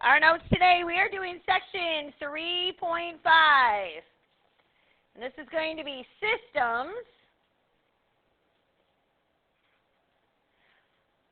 our notes today, we are doing section 3.5. And this is going to be systems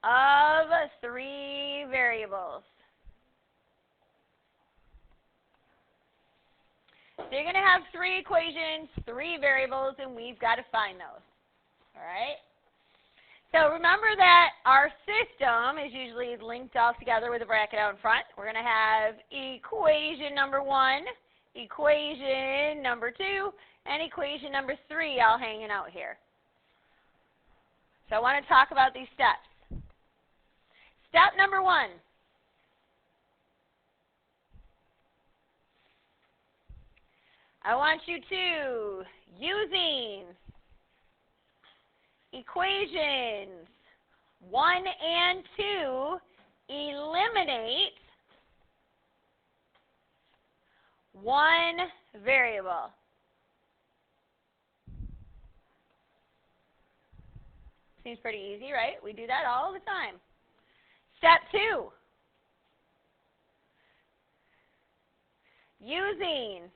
of three variables. So you're going to have three equations, three variables, and we've got to find those. All right? So remember that our system is usually linked all together with a bracket out in front. We're going to have equation number 1, equation number 2, and equation number 3 all hanging out here. So I want to talk about these steps. Step number 1. I want you to, using equations 1 and 2, eliminate one variable. Seems pretty easy, right? We do that all the time. Step 2. Using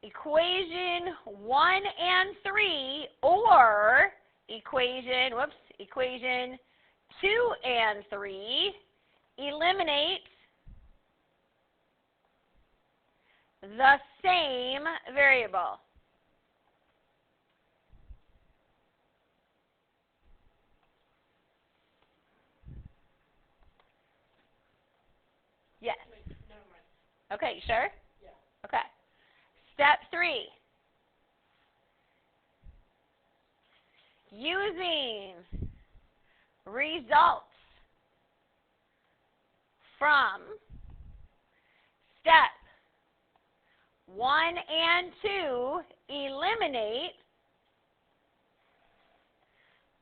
equation 1 and 3 or equation 2 and 3, eliminate the same variable. Yes. Okay, sure? Yeah. Okay. Step 3. Using results from step 1 and 2, eliminate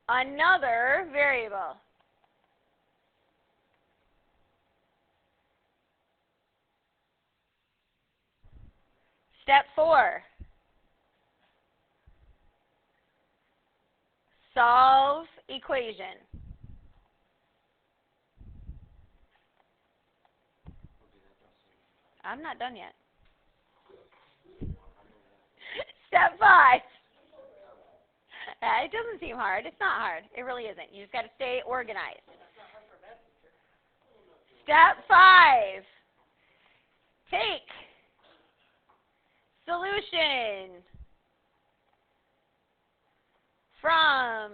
another variable. Step 4. Solve equation. I'm not done yet. Step 5. It doesn't seem hard. It's not hard. It really isn't. You just got to stay organized. Step 5. Take solution from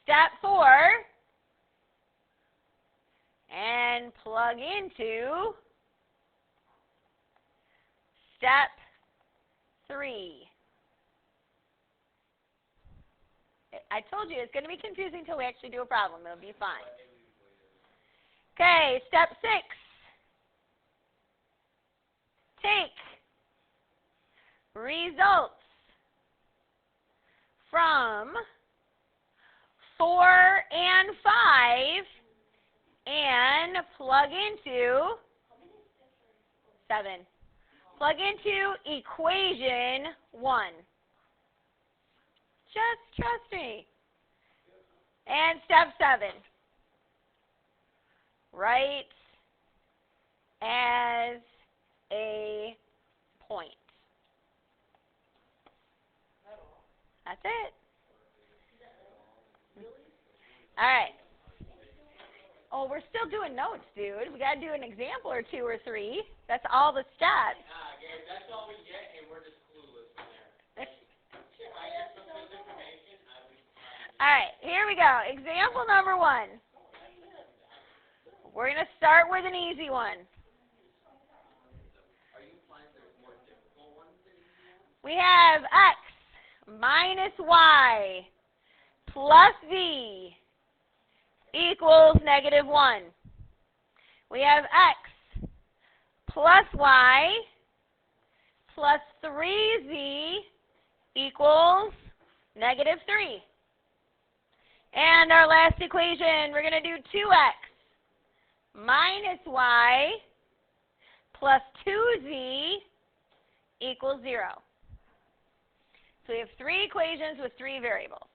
step 4 and plug into step 3. I told you it's going to be confusing until we actually do a problem. It'll be fine. Okay, step 6. Take results from 4 and 5 and plug into 7. Plug into equation 1. Just trust me. And step 7. Write as a point. That's it. All right. Oh, we're still doing notes, dude. We got to do an example or 2 or 3. That's all the steps. That's all we get, and we're just clueless from there. I have some good information. All right, here we go. Example number 1. We're going to start with an easy one. Are you finding there's more difficult ones than easy ones? We have x minus y plus z equals -1. We have x plus y plus 3z equals -3. And our last equation, we're going to do 2x minus y plus 2z equals 0. So we have 3 equations with 3 variables.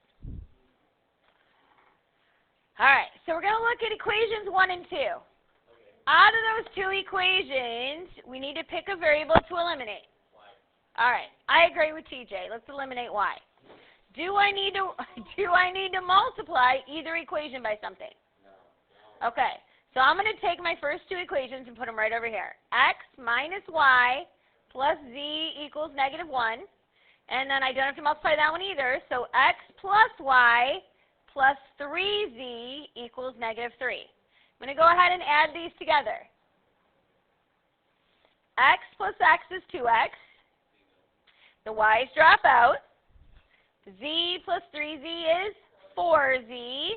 All right, so we're going to look at equations 1 and 2. Okay. out of those two equations, we need to pick a variable to eliminate. All right, I agree with TJ. Let's eliminate y. Do I need to multiply either equation by something? No. Okay, so I'm going to take my first two equations and put them right over here. X minus y plus z equals negative 1. And then I don't have to multiply that one either. So x plus y plus 3z equals negative 3. I'm going to go ahead and add these together. X plus x is 2x. The y's drop out. Z plus 3z is 4z.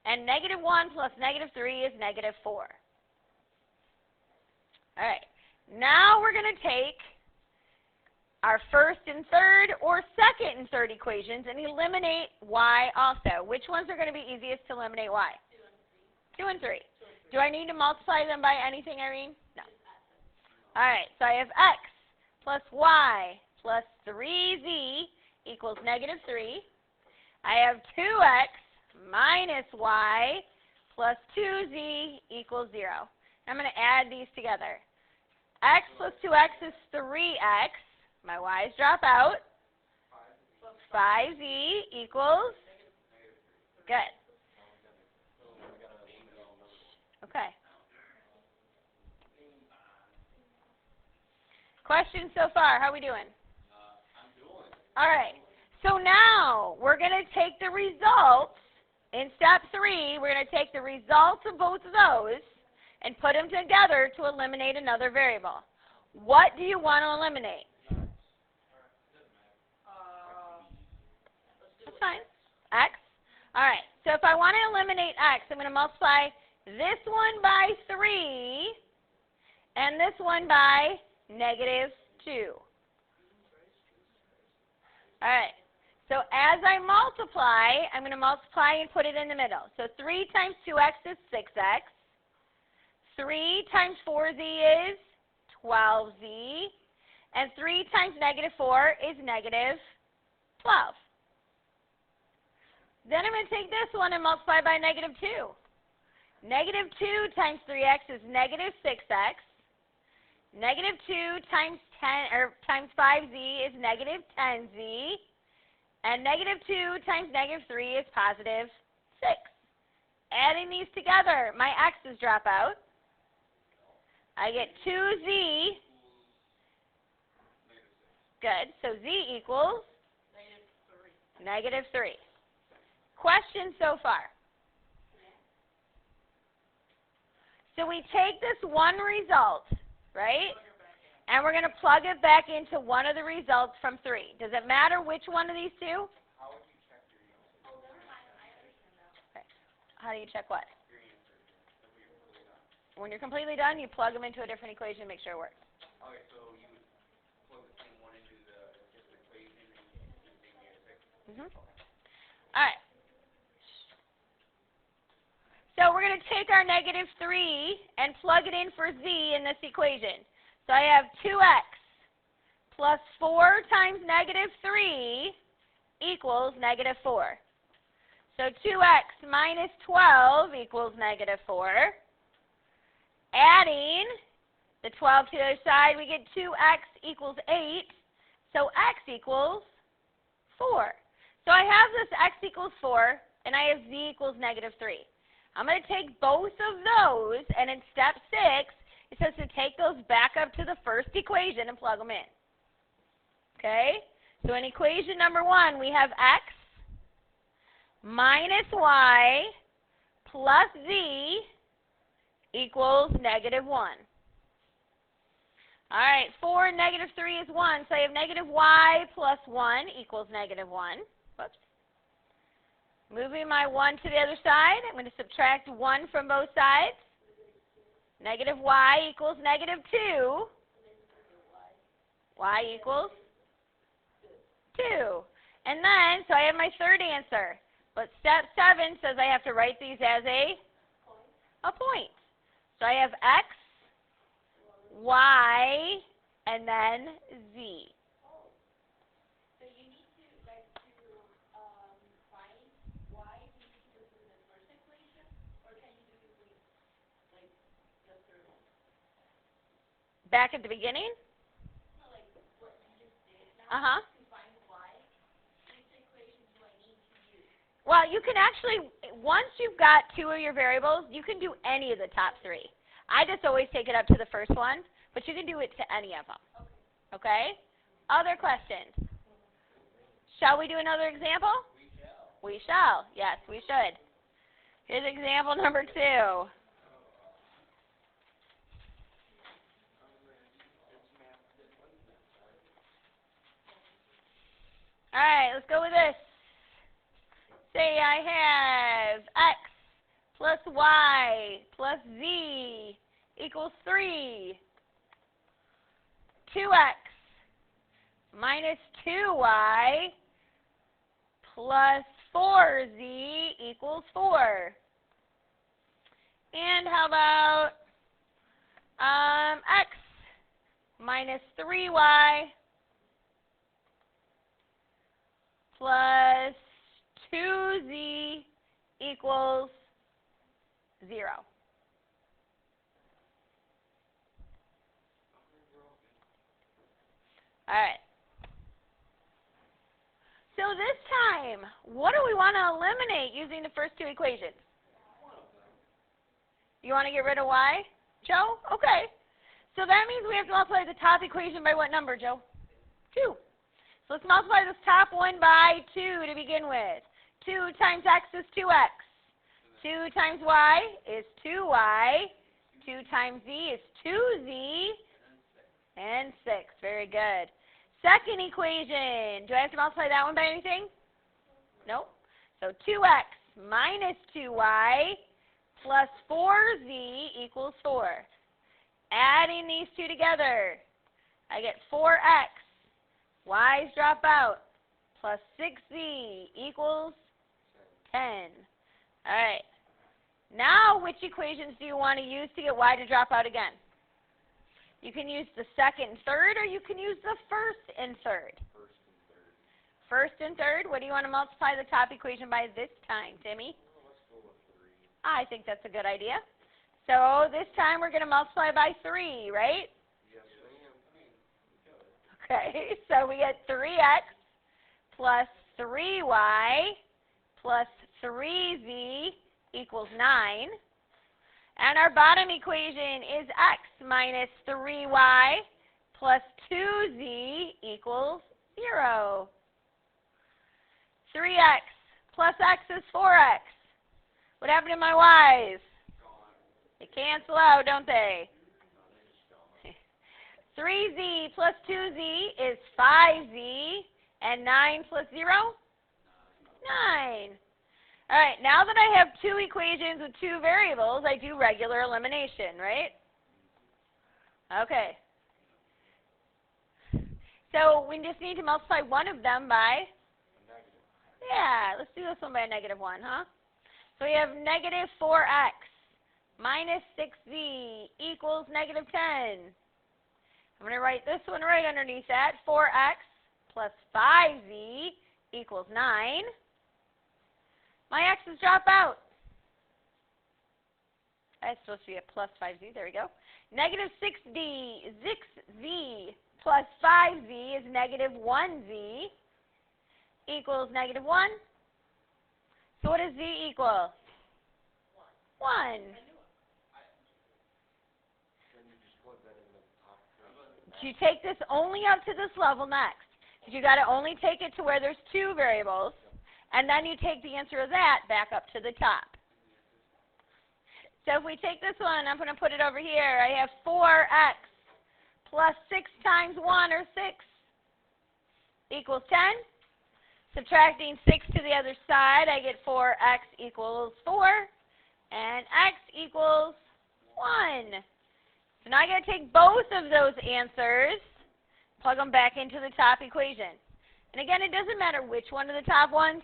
And negative 1 plus negative 3 is negative 4. All right. Now we're going to take our first and third or second and third equations and eliminate y also. Which ones are going to be easiest to eliminate y? 2 and 3. Do I need to multiply them by anything, Irene? No. All right, so I have x plus y plus 3z equals negative 3. I have 2x minus y plus 2z equals 0. I'm going to add these together. X plus 2x is 3x. My y's drop out. 5z equals, good. Okay. Questions so far? How are we doing? I'm doing. All right. So now we're going to take the results. In step 3, we're going to take the results of both of those and put them together to eliminate another variable. What do you want to eliminate? That's fine. X. All right. So if I want to eliminate x, I'm going to multiply this one by 3 and this one by negative 2. All right. So as I multiply, I'm going to multiply and put it in the middle. So 3 times 2x is 6x. 3 times 4z is 12z. And 3 times negative 4 is negative 12. Then I'm going to take this one and multiply by negative 2. Negative 2 times 3x is negative 6x. Negative 2 times 5z is negative 10z. And negative 2 times negative 3 is positive 6. Adding these together, my x's drop out. I get 2z. Good. So z equals? Negative 3. Questions so far? So we take this one result, right? And we're going to plug it back into one of the results from 3. Does it matter which one of these two? How would you check your answer? Okay. How do you check what? Your answer. When you're completely done, you plug them into a different equation and make sure it works. Okay, so you would plug the same one into the different equation and same answer? All right. So we're going to take our negative 3 and plug it in for z in this equation. So I have 2x plus 4 times negative 3 equals negative 4. So 2x minus 12 equals negative 4. Adding the 12 to the other side, we get 2x equals 8. So x equals 4. So I have this x equals 4, and I have z equals negative 3. I'm going to take both of those, and in step 6, it says to take those back up to the first equation and plug them in. Okay? So in equation number 1, we have x minus y plus z equals negative 1. All right, 4 and negative 3 is 1, so I have negative y plus 1 equals negative 1. Whoops. Moving my 1 to the other side, I'm going to subtract 1 from both sides. Negative y equals negative 2. Y equals 2. And then, so I have my third answer. But step 7 says I have to write these as a point. So I have x, y, and then z. So you need to, like, find y, you need to do this in the first equation, or can you do it with, like, the third one? back at the beginning? No, like what you just did. Now Uh-huh. to find y, which equation do I need to use? Well, you can actually, once you've got two of your variables, you can do any of the top three. I just always take it up to the first one, but you can do it to any of them. Okay? Other questions? Shall we do another example? We shall. Yes, we should. Here's example number 2. All right, let's go with this. Say I have x plus y plus z equals 3. 2x minus 2y plus 4z equals 4. And how about x minus 3y plus 2z equals 0. All right. So this time, what do we want to eliminate using the first two equations? You want to get rid of y, Joe? Okay. So that means we have to multiply the top equation by what number, Joe? 2. So let's multiply this top one by 2 to begin with. 2 times x is 2x. 2 times y is 2y. 2 times z is 2z. And 6. Very good. Second equation. Do I have to multiply that one by anything? Nope. So 2x minus 2y plus 4z equals 4. Adding these two together, I get 4x. Y's drop out. Plus 6z equals 10. All right. Now, which equations do you want to use to get y to drop out again? You can use the second and third, or you can use the first and third. First and third. What do you want to multiply the top equation by this time, Timmy? I think that's a good idea. So this time we're going to multiply by 3, right? Yes, ma'am. Okay, so we get 3x plus 3y plus 3z equals 9. And our bottom equation is x minus 3y plus 2z equals 0. 3x plus x is 4x. What happened to my y's? They cancel out, don't they? 3z plus 2z is 5z, and 9 plus 0? 9. All right, now that I have two equations with two variables, I do regular elimination, right? Okay. So we just need to multiply one of them by? Yeah, let's do this one by a -1, huh? So we have negative 4x minus 6z equals negative 10. I'm going to write this one right underneath that. 4x plus 5z equals 9. My x's drop out. That's supposed to be a plus 5z. There we go. Negative 6z plus 5z is negative 1z equals negative 1. So what does z equal? 1. You take this only up to this level next. You got to only take it to where there's two variables, and then you take the answer of that back up to the top. So if we take this one, I'm going to put it over here. I have 4x plus 6 times 1, or 6, equals 10. Subtracting 6 to the other side, I get 4x equals 4, and x equals 1. So now I got to take both of those answers, plug them back into the top equation. And again, it doesn't matter which one of the top ones,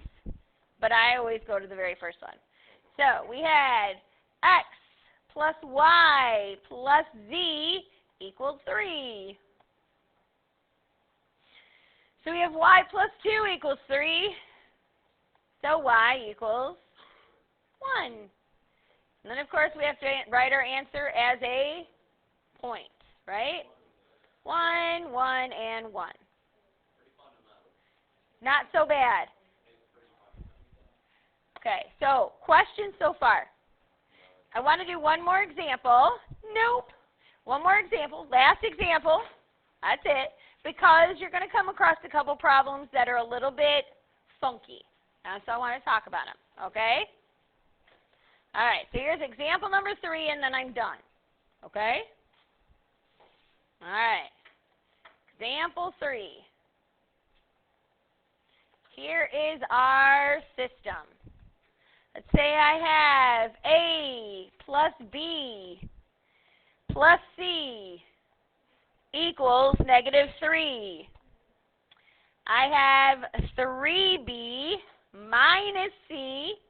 but I always go to the very first one. So we had x plus y plus z equals 3. So we have y plus 2 equals 3. So y equals 1. And then, of course, we have to write our answer as a point, right? 1, 1, and 1. Not so bad. Okay, so questions so far. I want to do one more example. Nope. One more example. Last example. That's it. Because you're going to come across a couple problems that are a little bit funky. So I want to talk about them. Okay? All right. So here's example number 3, and then I'm done. Okay? All right. Example 3. Here is our system. Let's say I have A plus B plus C equals -3. I have 3B minus C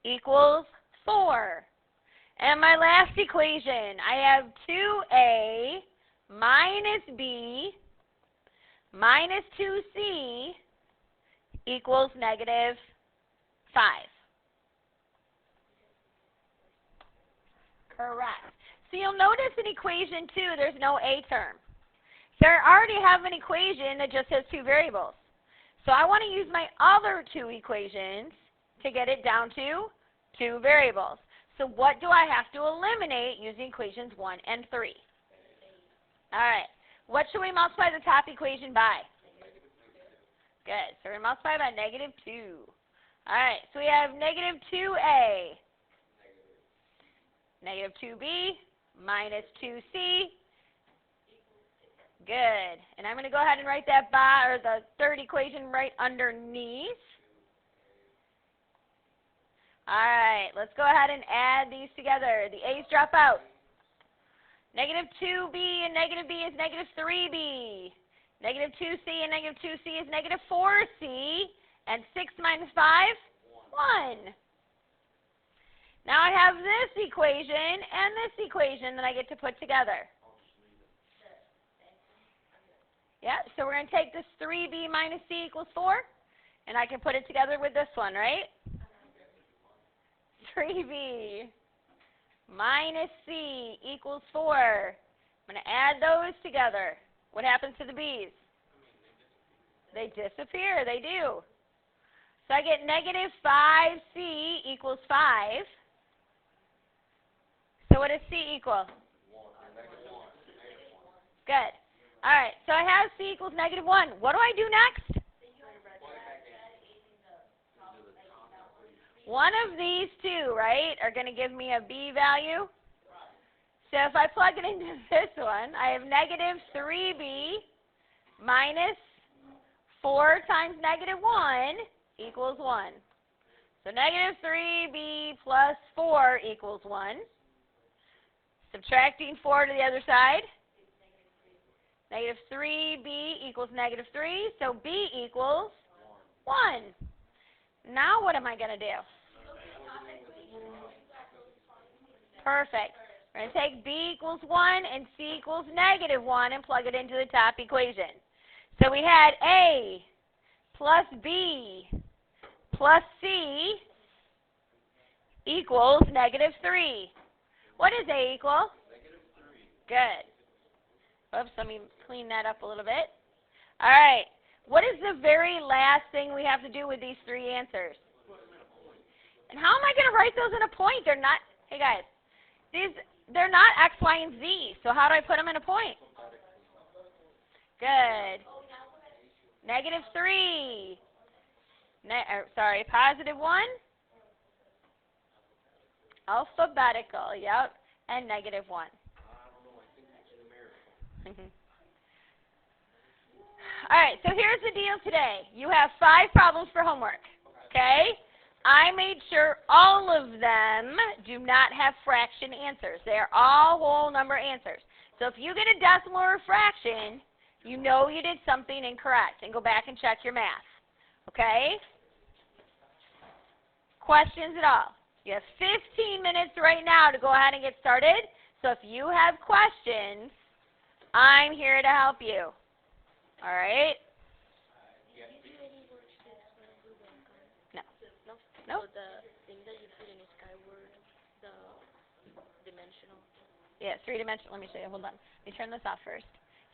equals 4. And my last equation, I have 2A minus B minus 2C equals -5. Correct. So you'll notice in equation 2, there's no A term. So I already have an equation that just has 2 variables. So I want to use my other 2 equations to get it down to 2 variables. So what do I have to eliminate using equations 1 and 3? All right. What should we multiply the top equation by? Good. So we're going to multiply by -2. All right. So we have -2A. -2B minus 2C. Good. And I'm going to go ahead and write that or the third equation right underneath. All right. Let's go ahead and add these together. The A's drop out. -2B and -B is -3B. -2C and -2C is -4C. And 6 minus 5? 1. Now I have this equation and this equation that I get to put together. Yeah, so we're going to take this 3B minus C equals 4, and I can put it together with this one, right? 3B minus C equals 4. I'm going to add those together. What happens to the B's? They disappear. They do. So I get -5C equals 5. So what does C equal? Good. All right, so I have C equals -1. What do I do next? One of these two, right, are going to give me a B value. So if I plug it into this one, I have -3B minus 4 times -1 equals 1. So -3B plus 4 equals 1. Subtracting 4 to the other side. -3B equals -3, so B equals 1. Now what am I going to do? Perfect. We're going to take B equals 1 and C equals -1 and plug it into the top equation. So we had A plus B plus C equals -3. What does A equal? Good. Oops, let me clean that up a little bit. All right. What is the very last thing we have to do with these 3 answers? And how am I going to write those in a point? They're not, hey guys, they're not X, Y, and Z. So how do I put them in a point? Good. -3. +1. Alphabetical, yep. And -1. All right, so here's the deal today. You have 5 problems for homework, okay? I made sure all of them do not have fraction answers. They are all whole number answers. So if you get a decimal or a fraction, you know you did something incorrect, and go back and check your math, okay? Questions at all? You have 15 minutes right now to go ahead and get started. So if you have questions, I'm here to help you. All right? No. No? So the thing that you put in Skyward, the dimensional. Yeah, 3-dimensional. Let me show you. Hold on. Let me turn this off first.